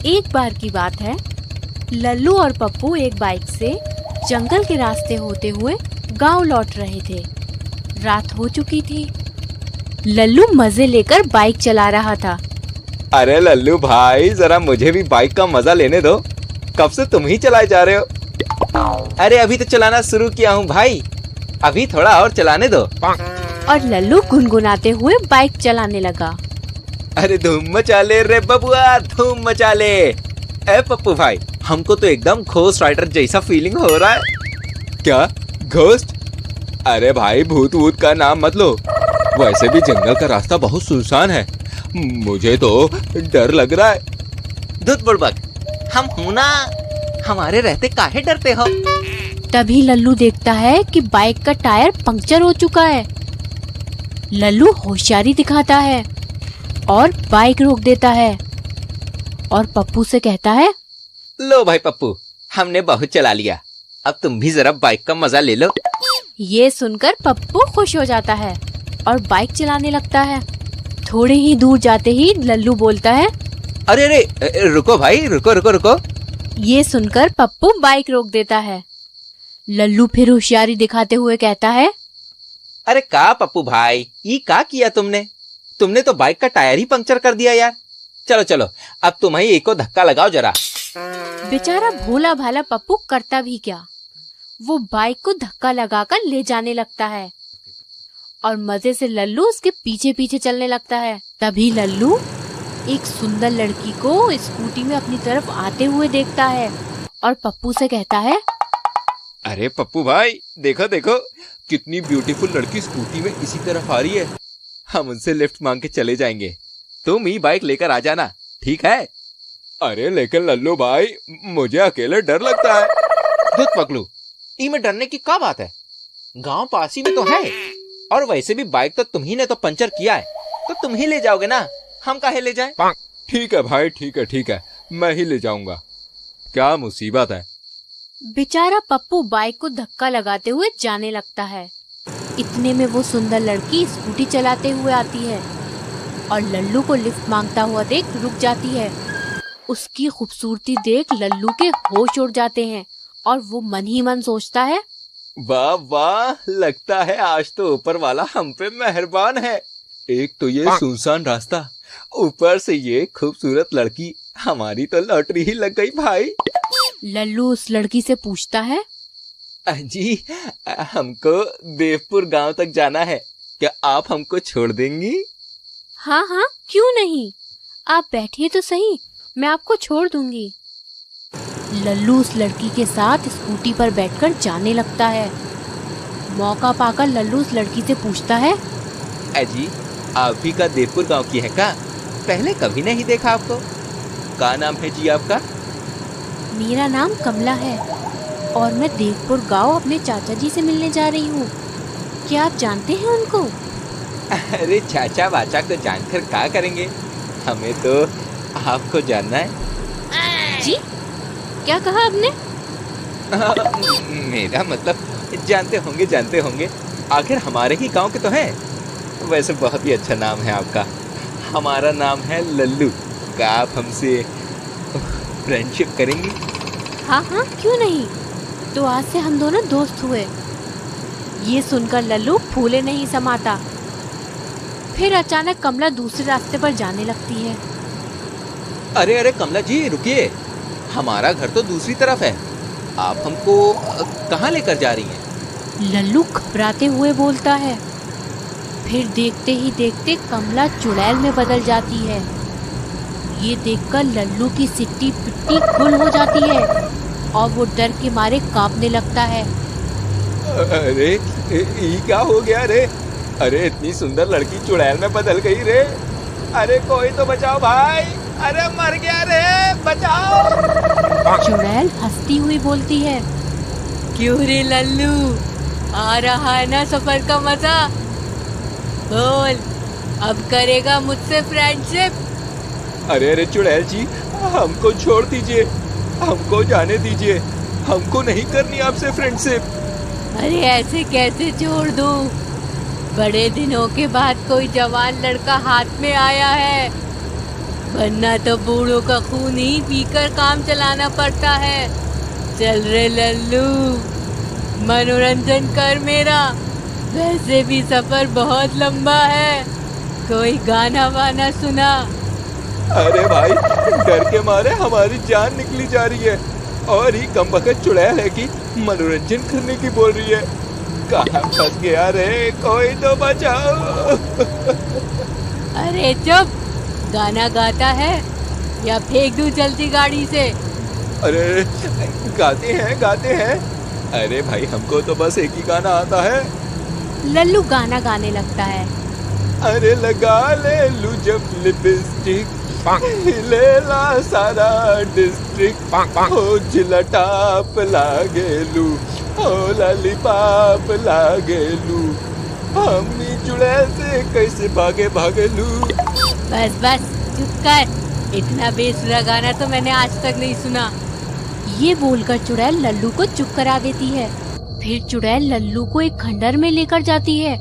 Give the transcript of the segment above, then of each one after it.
एक बार की बात है, लल्लू और पप्पू एक बाइक से जंगल के रास्ते होते हुए गांव लौट रहे थे। रात हो चुकी थी। लल्लू मजे लेकर बाइक चला रहा था। अरे लल्लू भाई, जरा मुझे भी बाइक का मजा लेने दो। कब से तुम ही चलाए जा रहे हो? अरे अभी तो चलाना शुरू किया हूँ भाई, अभी थोड़ा और चलाने दो। और लल्लू गुनगुनाते हुए बाइक चलाने लगा। अरे धूम मचा ले रे बबुआ, धूम मचा ले। ए पप्पू भाई, हमको तो एकदम घोस्ट राइडर जैसा फीलिंग हो रहा है। क्या घोस्ट? अरे भाई, भूत वूत का नाम मत लो। वैसे भी जंगल का रास्ता बहुत सुनसान है, मुझे तो डर लग रहा है। धुत बुड़बक, हम हूं ना, हमारे रहते काहे डरते हो? तभी लल्लू देखता है कि बाइक का टायर पंक्चर हो चुका है। लल्लू होशियारी दिखाता है और बाइक रोक देता है और पप्पू से कहता है, लो भाई पप्पू, हमने बहुत चला लिया, अब तुम भी जरा बाइक का मजा ले लो। ये सुनकर पप्पू खुश हो जाता है और बाइक चलाने लगता है। थोड़े ही दूर जाते ही लल्लू बोलता है, अरे अरे रुको भाई, रुको रुको रुको। ये सुनकर पप्पू बाइक रोक देता है। लल्लू फिर होशियारी दिखाते हुए कहता है, अरे का पप्पू भाई, ये का किया तुमने? तुमने तो बाइक का टायर ही पंक्चर कर दिया यार। चलो चलो, अब तुम ही एक को धक्का लगाओ जरा। बेचारा भोला भाला पप्पू करता भी क्या, वो बाइक को धक्का लगाकर ले जाने लगता है और मजे से लल्लू उसके पीछे पीछे चलने लगता है। तभी लल्लू एक सुंदर लड़की को स्कूटी में अपनी तरफ आते हुए देखता है और पप्पू से कहता है, अरे पप्पू भाई, देखो देखो, कितनी ब्यूटीफुल लड़की स्कूटी में इसी तरफ आ रही है। हम उनसे लिफ्ट मांग के चले जाएंगे, तुम ही बाइक लेकर आ जाना, ठीक है? अरे लेकिन लल्लू भाई, मुझे अकेले डर लगता है। धुत पगलू, में डरने की क्या बात है? गांव पास ही में तो है, और वैसे भी बाइक तो तुम ही ने तो पंचर किया है, तो तुम ही ले जाओगे ना, हम काहे ले जाएं? ठीक है भाई, ठीक है, मैं ही ले जाऊंगा। क्या मुसीबत है। बेचारा पप्पू बाइक को धक्का लगाते हुए जाने लगता है। इतने में वो सुंदर लड़की स्कूटी चलाते हुए आती है और लल्लू को लिफ्ट मांगता हुआ देख रुक जाती है। उसकी खूबसूरती देख लल्लू के होश उड़ जाते हैं और वो मन ही मन सोचता है, वाह वाह, लगता है आज तो ऊपर वाला हम पे मेहरबान है। एक तो ये सुनसान रास्ता, ऊपर से ये खूबसूरत लड़की, हमारी तो लॉटरी ही लग गई भाई। लल्लू उस लड़की से पूछता है, जी हमको देवपुर गांव तक जाना है, क्या आप हमको छोड़ देंगी? हाँ हाँ, क्यों नहीं, आप बैठिए तो सही, मैं आपको छोड़ दूंगी। लल्लू उस लड़की के साथ स्कूटी पर बैठकर जाने लगता है। मौका पाकर लल्लू उस लड़की से पूछता है, अजी आप भी का देवपुर गांव की है का? पहले कभी नहीं देखा आपको। क्या नाम है जी आपका? मेरा नाम कमला है और मैं देवपुर गांव अपने चाचा जी से मिलने जा रही हूँ। क्या आप जानते हैं उनको? अरे चाचा वाचा को जानकर क्या करेंगे, हमें तो आपको जानना है। जी क्या कहा आपने? मेरा मतलब जानते होंगे, आखिर हमारे ही गांव के तो हैं। वैसे बहुत ही अच्छा नाम है आपका, हमारा नाम है लल्लू। क्या आप हमसे फ्रेंडशिप करेंगी? हाँ हाँ, क्यों नहीं, तो आज से हम दोनों दोस्त हुए। ये सुनकर लल्लू फूले नहीं समाता। फिर अचानक कमला दूसरे रास्ते पर जाने लगती है। अरे अरे कमला जी रुकिए, हमारा घर तो दूसरी तरफ है, आप हमको कहाँ लेकर जा रही हैं? लल्लू घबराते हुए बोलता है। फिर देखते ही देखते कमला चुड़ैल में बदल जाती है। ये देखकर लल्लू की सिट्टी पिट्टी गुल हो जाती है और वो डर के मारे कांपने लगता है। अरे ये क्या हो गया रे? अरे इतनी सुंदर लड़की चुड़ैल में बदल गई रे। अरे कोई तो बचाओ भाई, अरे मर गया रे, बचाओ। चुड़ैल हंसती हुई बोलती है, क्यों रे लल्लू, आ रहा है ना सफर का मजा? बोल, अब करेगा मुझसे फ्रेंडशिप? अरे अरे चुड़ैल जी, हमको छोड़ दीजिए, हमको जाने दीजिए, हमको नहीं करनी आपसे फ्रेंडशिप। अरे ऐसे कैसे छोड़ दूं? बड़े दिनों के बाद कोई जवान लड़का हाथ में आया है, वरना तो बूढ़ों का खून ही पीकर काम चलाना पड़ता है। चल रे लल्लू, मनोरंजन कर मेरा। वैसे भी सफर बहुत लंबा है, कोई गाना वाना सुना। अरे भाई, डर के मारे हमारी जान निकली जा रही है और ही कमबख्त चुड़ैल है कि मनोरंजन करने की बोल रही है। कहाँ फंस गया रे, कोई तो बचाओ। अरे चुप, गाना गाता है या फेंक दूं चलती गाड़ी से? अरे गाते हैं। अरे भाई, हमको तो बस एक ही गाना आता है। लल्लू गाना गाने लगता है। अरे लगा ले लू जब लिपस्टिक, हिलेला सारा डिस्ट्रिक्ट, हो जिला टाप लागेलू, हो लॉलीपॉप लागेलू, हमनी चुड़ैल से कैसे भागेलू। बस चुप कर, इतना बेसुरा गाना तो मैंने आज तक नहीं सुना। ये बोलकर चुड़ैल लल्लू को चुप करा देती है। फिर चुड़ैल लल्लू को एक खंडर में लेकर जाती है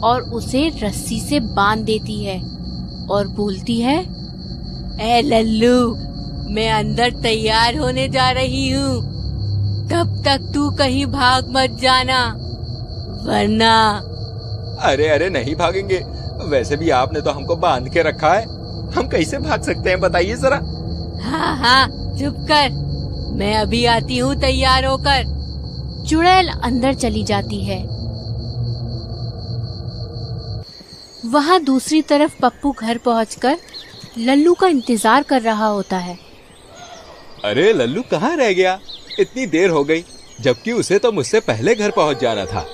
और उसे रस्सी से बांध देती है और बोलती है, ए लल्लू, मैं अंदर तैयार होने जा रही हूँ, तब तक तू कहीं भाग मत जाना, वरना। अरे नहीं भागेंगे। वैसे भी आपने तो हमको बांध के रखा है, हम कैसे भाग सकते हैं, बताइए जरा। हाँ, चुप कर, मैं अभी आती हूँ तैयार होकर। चुड़ैल अंदर चली जाती है। वहाँ दूसरी तरफ पप्पू घर पहुँचकर लल्लू का इंतजार कर रहा होता है। अरे लल्लू कहाँ रह गया, इतनी देर हो गई, जबकि उसे तो मुझसे पहले घर पहुँच जाना था।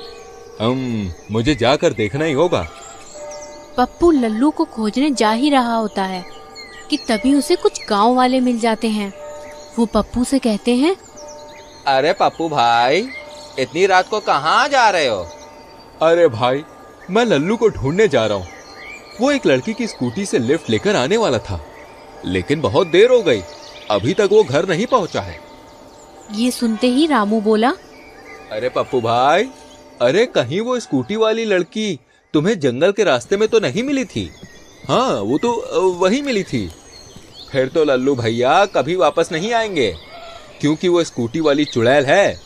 मुझे जाकर देखना ही होगा। पप्पू लल्लू को खोजने जा ही रहा होता है कि तभी उसे कुछ गांव वाले मिल जाते हैं। वो पप्पू से कहते हैं, अरे पप्पू भाई, इतनी रात को कहाँ जा रहे हो? अरे भाई, मैं लल्लू को ढूंढने जा रहा हूँ। वो एक लड़की की स्कूटी से लिफ्ट लेकर आने वाला था, लेकिन बहुत देर हो गई, अभी तक वो घर नहीं पहुँचा है। ये सुनते ही रामू बोला, अरे पप्पू भाई, अरे कहीं वो स्कूटी वाली लड़की तुम्हें जंगल के रास्ते में तो नहीं मिली थी? हाँ, वो तो वही मिली थी। फिर तो लल्लू भैया कभी वापस नहीं आएंगे, क्योंकि वो स्कूटी वाली चुड़ैल है।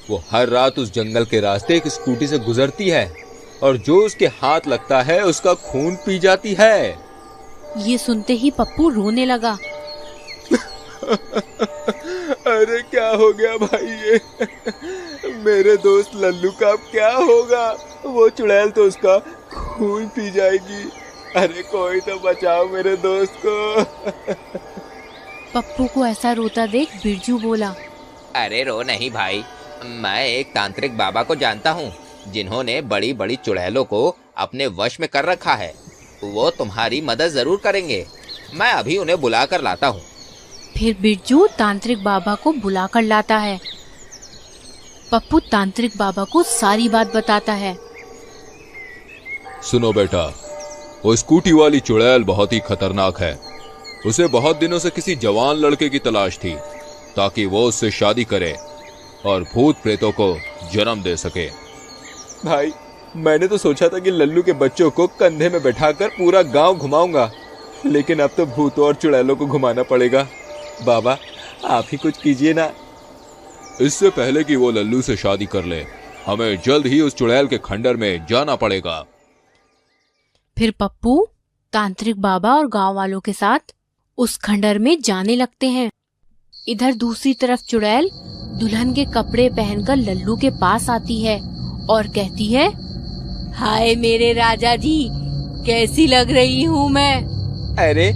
वो हर रात उस जंगल के रास्ते एक स्कूटी से गुजरती है और जो उसके हाथ लगता है उसका खून पी जाती है। ये सुनते ही पप्पू रोने लगा। अरे क्या हो गया भाई, ये मेरे दोस्त लल्लू का अब क्या होगा? वो चुड़ैल तो उसका खून पी जाएगी। अरे कोई तो बचाओ मेरे दोस्त को। पप्पू को ऐसा रोता देख बिरजू बोला, अरे रो नहीं भाई, मैं एक तांत्रिक बाबा को जानता हूँ जिन्होंने बड़ी बड़ी चुड़ैलों को अपने वश में कर रखा है। वो तुम्हारी मदद जरूर करेंगे, मैं अभी उन्हें बुला कर लाता हूँ। फिर बिरजू तांत्रिक बाबा को बुला कर लाता है। पप्पू तांत्रिक बाबा को सारी बात बताता है। सुनो बेटा, वो स्कूटी वाली चुड़ैल बहुत ही खतरनाक है। उसे बहुत दिनों से किसी जवान लड़के की तलाश थी ताकि वो उससे शादी करे और भूत प्रेतों को जन्म दे सके। भाई, मैंने तो सोचा था कि लल्लू के बच्चों को कंधे में बैठाकर पूरा गांव घुमाऊंगा, लेकिन अब तो भूतों और चुड़ैलों को घुमाना पड़ेगा। बाबा, आप ही कुछ कीजिए ना। इससे पहले कि वो लल्लू से शादी कर ले, हमें जल्द ही उस चुड़ैल के खंडर में जाना पड़ेगा। फिर पप्पू तांत्रिक बाबा और गांव वालों के साथ उस खंडर में जाने लगते हैं। इधर दूसरी तरफ चुड़ैल दुल्हन के कपड़े पहनकर लल्लू के पास आती है और कहती है, हाय मेरे राजा जी, कैसी लग रही हूँ मैं? अरे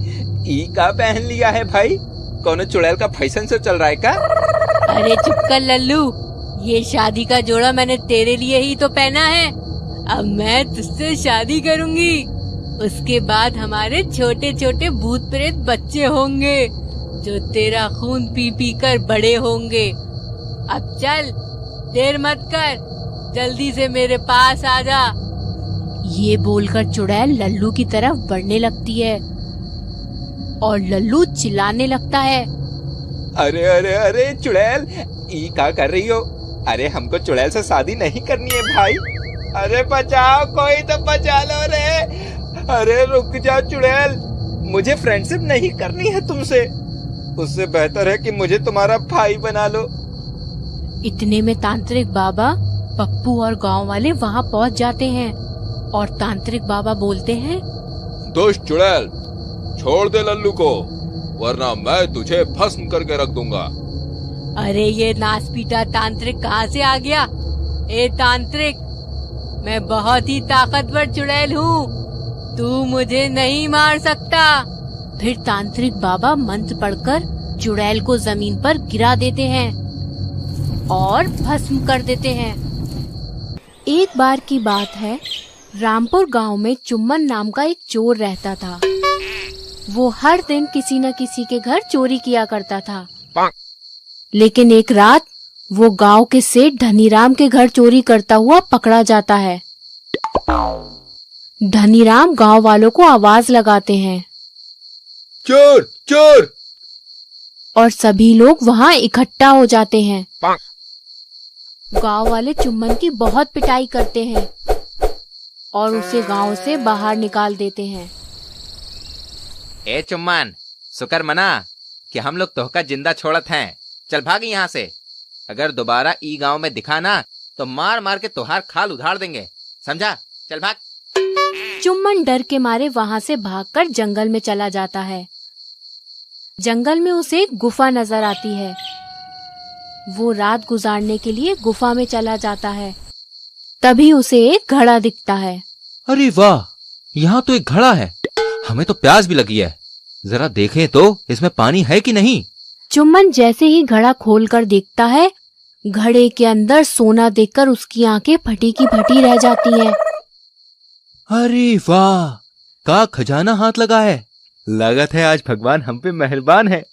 ई का पहन लिया है भाई, कौन चुड़ैल का फैशन से चल रहा है क्या? अरे चुप कर लल्लू, ये शादी का जोड़ा मैंने तेरे लिए ही तो पहना है। अब मैं तुझसे शादी करूंगी, उसके बाद हमारे छोटे छोटे भूत प्रेत बच्चे होंगे जो तेरा खून पी पी कर बड़े होंगे। अब चल, देर मत कर, जल्दी से मेरे पास आ जा। ये बोलकर चुड़ैल लल्लू की तरफ बढ़ने लगती है और लल्लू चिल्लाने लगता है, अरे अरे अरे चुड़ैल, ई क्या कर रही हो? अरे हमको चुड़ैल से शादी नहीं करनी है भाई। अरे बचाओ, कोई तो बचा लो रे। अरे रुक जा चुड़ैल, मुझे फ्रेंडशिप नहीं करनी है तुमसे। उससे बेहतर है कि मुझे तुम्हारा भाई बना लो। इतने में तांत्रिक बाबा, पप्पू और गांव वाले वहाँ पहुँच जाते हैं और तांत्रिक बाबा बोलते हैं, दुष्ट चुड़ैल, छोड़ दे लल्लू को, वरना मैं तुझे भस्म करके रख दूंगा। अरे ये नासपीटा तांत्रिक कहाँ से आ गया? ए तांत्रिक, मैं बहुत ही ताकतवर चुड़ैल हूँ, तू मुझे नहीं मार सकता। फिर तांत्रिक बाबा मंत्र पढ़कर चुड़ैल को जमीन पर गिरा देते हैं और भस्म कर देते हैं। एक बार की बात है, रामपुर गांव में चुम्मन नाम का एक चोर रहता था। वो हर दिन किसी न किसी के घर चोरी किया करता था। लेकिन एक रात वो गांव के सेठ धनीराम के घर चोरी करता हुआ पकड़ा जाता है। धनीराम गांव वालों को आवाज लगाते हैं, चोर चोर, और सभी लोग वहां इकट्ठा हो जाते हैं। गांव वाले चुम्मन की बहुत पिटाई करते हैं और उसे गांव से बाहर निकाल देते हैं। ए चुम्मन, शुक्र मना कि हम लोग तोहका जिंदा छोड़त हैं। चल भाग यहाँ से। अगर दोबारा ई गांव में दिखा ना तो मार मार के तोहार खाल उधार देंगे, समझा? चल भाग। चुम्मन डर के मारे वहां से भागकर जंगल में चला जाता है। जंगल में उसे एक गुफा नजर आती है। वो रात गुजारने के लिए गुफा में चला जाता है। तभी उसे एक घड़ा दिखता है। अरे वाह, यहाँ तो एक घड़ा है। हमें तो प्यास भी लगी है, जरा देखें तो इसमें पानी है कि नहीं। चुम्मन जैसे ही घड़ा खोलकर देखता है, घड़े के अंदर सोना देखकर उसकी आंखें फटी की फटी रह जाती हैं। अरे वाह, का खजाना हाथ लगा है। लागत है आज भगवान हम पे मेहरबान है।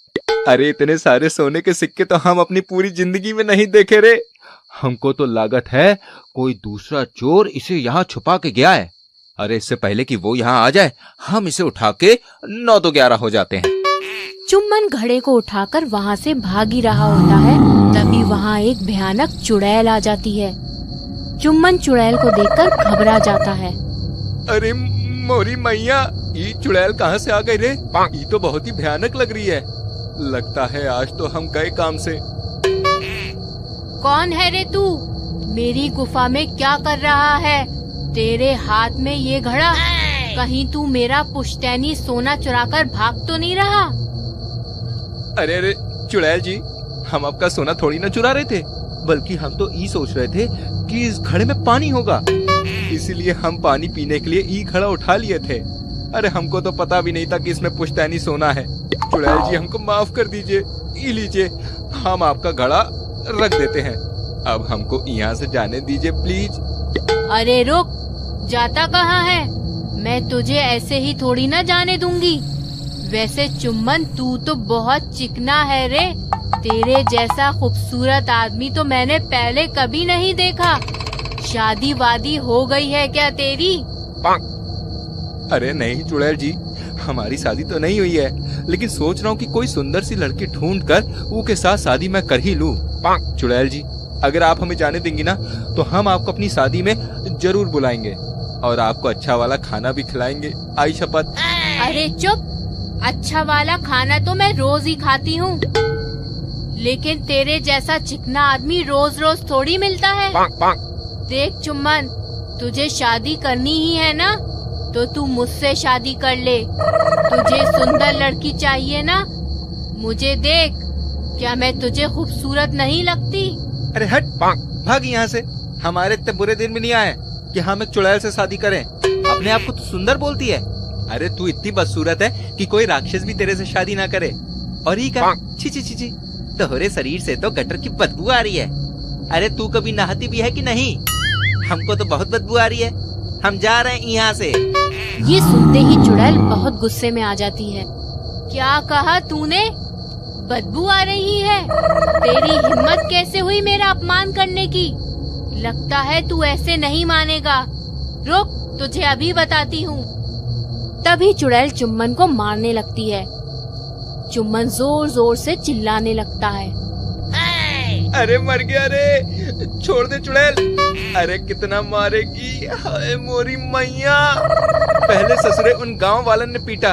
अरे इतने सारे सोने के सिक्के तो हम अपनी पूरी जिंदगी में नहीं देखे रे। हमको तो लागत है कोई दूसरा चोर इसे यहाँ छुपा के गया है। अरे इससे पहले कि वो यहाँ आ जाए, हम इसे उठा के 9 तो 11 हो जाते हैं। चुम्मन घड़े को उठाकर वहाँ से भाग ही रहा होता है। तभी वहाँ एक भयानक चुड़ैल आ जाती है। चुम्मन चुड़ैल को देखकर घबरा जाता है। अरे मोरी मैया, ये चुड़ैल कहाँ से आ गई रे? ये तो बहुत ही भयानक लग रही है। लगता है आज तो हम गए काम से। कौन है रे तू? मेरी गुफा में क्या कर रहा है? तेरे हाथ में ये घड़ा, कहीं तू मेरा पुश्तैनी सोना चुराकर भाग तो नहीं रहा? अरे अरे चुड़ैल जी, हम आपका सोना थोड़ी ना चुरा रहे थे, बल्कि हम तो ये सोच रहे थे कि इस घड़े में पानी होगा, इसीलिए हम पानी पीने के लिए ये घड़ा उठा लिए थे। अरे हमको तो पता भी नहीं था कि इसमें पुश्तैनी सोना है। चुड़ैल जी हमको माफ कर दीजिए, ये लीजिए, हम आपका घड़ा रख देते हैं। अब हमको यहाँ से जाने दीजिए प्लीज। अरे रुक, जाता कहाँ है? मैं तुझे ऐसे ही थोड़ी ना जाने दूंगी। वैसे चुम्मन, तू तो बहुत चिकना है रे। तेरे जैसा खूबसूरत आदमी तो मैंने पहले कभी नहीं देखा। शादी वादी हो गई है क्या तेरी? अरे नहीं चुड़ैल जी, हमारी शादी तो नहीं हुई है, लेकिन सोच रहा हूँ कि कोई सुंदर सी लड़की ढूंढ कर उसके साथ शादी मैं कर ही लूँ। चुड़ैल जी, अगर आप हमें जाने देंगी ना तो हम आपको अपनी शादी में जरूर बुलाएंगे और आपको अच्छा वाला खाना भी खिलाएंगे। आई शपथ। अरे चुप, अच्छा वाला खाना तो मैं रोज ही खाती हूँ, लेकिन तेरे जैसा चिकना आदमी रोज रोज थोड़ी मिलता है। देख चुम्मन, तुझे शादी करनी ही है ना, तो तू मुझसे शादी कर ले। तुझे सुंदर लड़की चाहिए ना? मुझे देख, क्या मैं तुझे खूबसूरत नहीं लगती? अरे हट, भाग यहाँ से। हमारे इतने बुरे दिन भी नहीं आए कि हम एक चुड़ैल से शादी करें। अपने आप को तो सुंदर बोलती है। अरे तू इतनी बदसूरत है कि कोई राक्षस भी तेरे से शादी ना करे। और ये क्या? छी छी छी छी, तोहरे शरीर से तो गटर की बदबू आ रही है। अरे तू कभी नहाती भी है कि नहीं? हमको तो बहुत बदबू आ रही है। हम जा रहे हैं यहाँ से। ये सुनते ही चुड़ैल बहुत गुस्से में आ जाती है। क्या कहा तूने? बदबू आ रही है? तेरी हिम्मत कैसे हुई मेरा अपमान करने की? लगता है तू ऐसे नहीं मानेगा। रुक, तुझे अभी बताती हूँ। तभी चुड़ैल चुम्मन को मारने लगती है। चुम्मन जोर जोर से चिल्लाने लगता है। अरे मर गया रे, छोड़ दे चुड़ैल। अरे कितना मारेगी, हाय मोरी मैया। पहले ससुरे उन गांव वालन ने पीटा,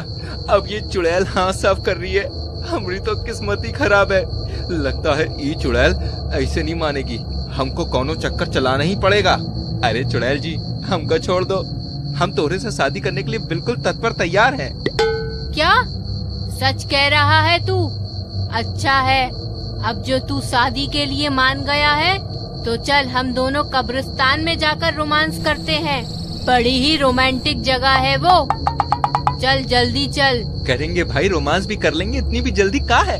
अब ये चुड़ैल हाथ साफ कर रही है। हमारी तो किस्मत ही खराब है। लगता है ये चुड़ैल ऐसे नहीं मानेगी, हमको कौनो चक्कर चलाना ही पड़ेगा। अरे चुड़ैल जी, हमको छोड़ दो, हम तोरे से शादी करने के लिए बिल्कुल तत्पर तैयार हैं। क्या सच कह रहा है तू? अच्छा है, अब जो तू शादी के लिए मान गया है तो चल हम दोनों कब्रिस्तान में जाकर रोमांस करते हैं। बड़ी ही रोमांटिक जगह है वो, चल जल्दी चल। करेंगे भाई, रोमांस भी कर लेंगे, इतनी भी जल्दी का है।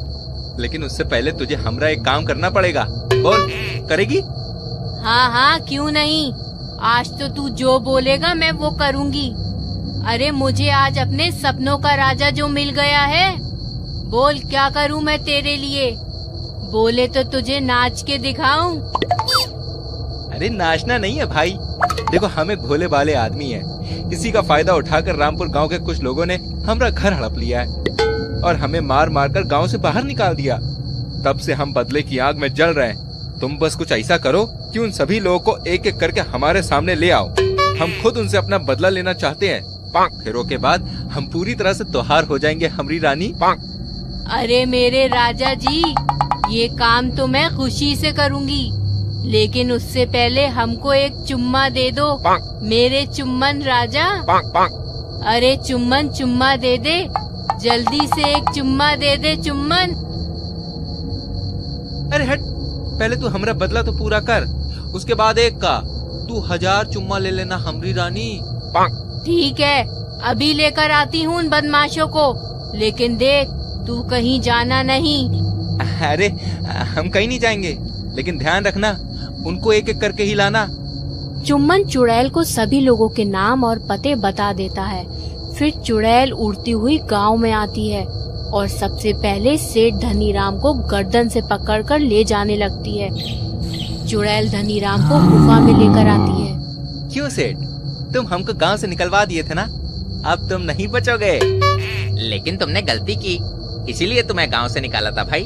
लेकिन उससे पहले तुझे हमरा एक काम करना पड़ेगा। बोल, करेगी? हाँ हाँ, क्यों नहीं। आज तो तू जो बोलेगा मैं वो करूँगी। अरे मुझे आज अपने सपनों का राजा जो मिल गया है। बोल क्या करूँ मैं तेरे लिए? बोले तो तुझे नाच के दिखाऊं। अरे नाचना नहीं है भाई, देखो हमें भोले भाले आदमी है, इसी का फायदा उठाकर रामपुर गांव के कुछ लोगों ने हमारा घर हड़प लिया है और हमें मार मार कर गाँव से बाहर निकाल दिया। तब से हम बदले की आग में जल रहे हैं। तुम बस कुछ ऐसा करो कि उन सभी लोगों को एक एक करके हमारे सामने ले आओ। हम खुद उनसे अपना बदला लेना चाहते हैं। फेरों के बाद हम पूरी तरह से त्योहार हो जाएंगे हमारी रानी। अरे मेरे राजा जी, ये काम तो मैं खुशी से करूँगी, लेकिन उससे पहले हमको एक चुम्मा दे दो मेरे चुम्बन राजा। अरे चुम्बन चुम्मा दे दे, जल्दी से एक चुम्मा दे दे चुम्बन। अरे हट, पहले तू हमरा बदला तो पूरा कर, उसके बाद एक का तू 1000 चुम्मा ले लेना हमारी रानी। ठीक है, अभी लेकर आती हूँ उन बदमाशों को, लेकिन देख तू कहीं जाना नहीं। अरे हम कहीं नहीं जाएंगे, लेकिन ध्यान रखना उनको एक एक करके ही लाना। चुम्बन चुड़ैल को सभी लोगों के नाम और पते बता देता है। फिर चुड़ैल उड़ती हुई गांव में आती है और सबसे पहले सेठ धनीराम को गर्दन से पकड़कर ले जाने लगती है। चुड़ैल धनीराम को गुफा में लेकर आती है। क्यों सेठ, तुम हमको गांव से निकलवा दिए थे ना, अब तुम नहीं बचोगे। लेकिन तुमने गलती की, इसीलिए तुम्हें गांव से निकाला था भाई।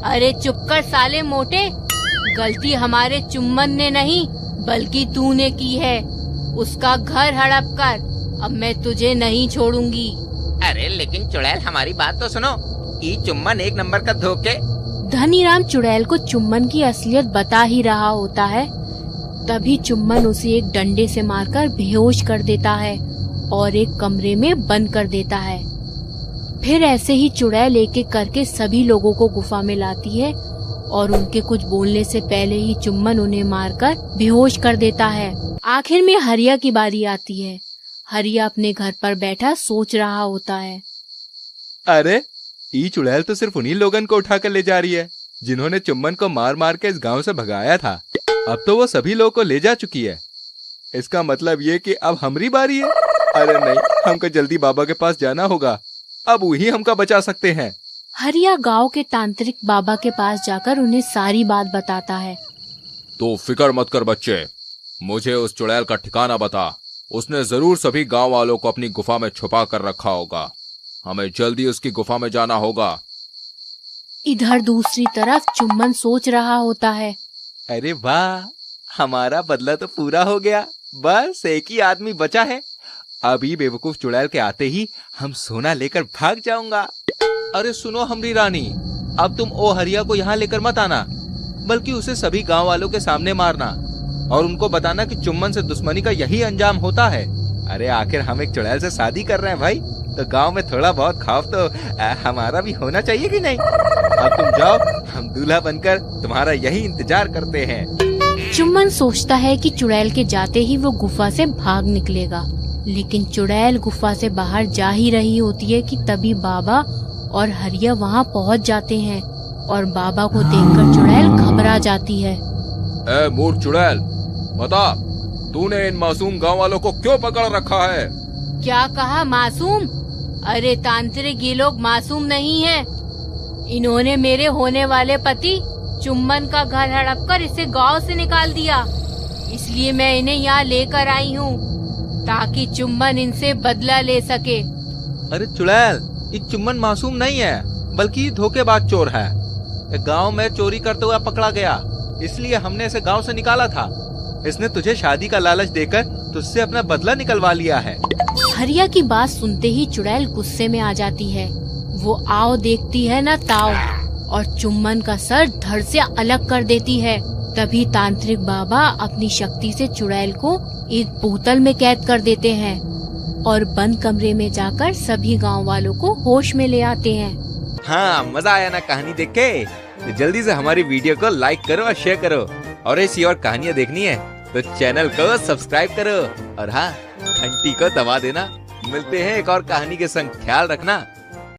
अरे चुप कर साले मोटे, गलती हमारे चुम्बन ने नहीं बल्कि तूने की है। उसका घर हड़प कर, अब मैं तुझे नहीं छोड़ूंगी। अरे लेकिन चुड़ैल हमारी बात तो सुनो, ये चुम्बन एक नंबर का धोखे। धनीराम चुड़ैल को चुम्बन की असलियत बता ही रहा होता है, तभी चुम्बन उसे एक डंडे से मारकर बेहोश कर देता है और एक कमरे में बंद कर देता है। फिर ऐसे ही चुड़ैल एक एक करके सभी लोगों को गुफा में लाती है और उनके कुछ बोलने से पहले ही चुम्बन उन्हें मारकर बेहोश कर देता है। आखिर में हरिया की बारी आती है। हरिया अपने घर पर बैठा सोच रहा होता है। अरे ई चुड़ैल तो सिर्फ उन्हीं लोगन को उठा कर ले जा रही है जिन्होंने चुम्बन को मार मार के इस गांव से भगाया था। अब तो वो सभी लोगों को ले जा चुकी है। इसका मतलब ये कि अब हमारी बारी है। अरे नहीं, हमको जल्दी बाबा के पास जाना होगा, अब वही हमका बचा सकते हैं। हरिया गांव के तांत्रिक बाबा के पास जाकर उन्हें सारी बात बताता है। तो फिक्र मत कर बच्चे, मुझे उस चुड़ैल का ठिकाना बता। उसने जरूर सभी गांव वालों को अपनी गुफा में छुपा कर रखा होगा। हमें जल्दी उसकी गुफा में जाना होगा। इधर दूसरी तरफ चुम्बन सोच रहा होता है। अरे वाह, हमारा बदला तो पूरा हो गया, बस एक ही आदमी बचा है। अभी बेवकूफ चुड़ैल के आते ही हम सोना लेकर भाग जाऊंगा। अरे सुनो हमरी रानी, अब तुम ओ हरिया को यहाँ लेकर मत आना, बल्कि उसे सभी गांव वालों के सामने मारना और उनको बताना कि चुम्बन से दुश्मनी का यही अंजाम होता है। अरे आखिर हम एक चुड़ैल से शादी कर रहे हैं भाई, तो गांव में थोड़ा बहुत खौफ तो हमारा भी होना चाहिए कि नहीं। अब तुम जाओ, हम दूल्हा बनकर तुम्हारा यही इंतजार करते हैं। चुम्बन सोचता है कि चुड़ैल के जाते ही वो गुफा से भाग निकलेगा, लेकिन चुड़ैल गुफा से बाहर जा ही रही होती है कि तभी बाबा और हरिया वहाँ पहुँच जाते हैं और बाबा को देखकर चुड़ैल घबरा जाती है। ए मूर्ख चुड़ैल, बता तूने इन मासूम गांव वालों को क्यों पकड़ रखा है? क्या कहा मासूम? अरे तांत्रिक, ये लोग मासूम नहीं हैं। इन्होंने मेरे होने वाले पति चुम्बन का घर हड़प कर इसे गांव से निकाल दिया, इसलिए मैं इन्हें यहाँ लेकर आई हूँ ताकि चुम्बन इनसे बदला ले सके। अरे चुड़ैल, ये चुम्बन मासूम नहीं है, बल्कि धोखेबाज चोर है। गांव में चोरी करते हुए पकड़ा गया, इसलिए हमने इसे गांव से निकाला था। इसने तुझे शादी का लालच देकर तुझसे अपना बदला निकलवा लिया है। हरिया की बात सुनते ही चुड़ैल गुस्से में आ जाती है। वो आओ देखती है ना ताओ और चुम्बन का सर धड़ से अलग कर देती है। तभी तांत्रिक बाबा अपनी शक्ति से चुड़ैल को एक बोतल में कैद कर देते हैं और बंद कमरे में जाकर सभी गांव वालों को होश में ले आते हैं। हाँ, मजा आया ना कहानी देख के? तो जल्दी से हमारी वीडियो को लाइक करो और शेयर करो, और ऐसी और कहानियाँ देखनी है तो चैनल को सब्सक्राइब करो और हाँ, घंटी को दबा देना। मिलते हैं एक और कहानी के संग, ख्याल रखना।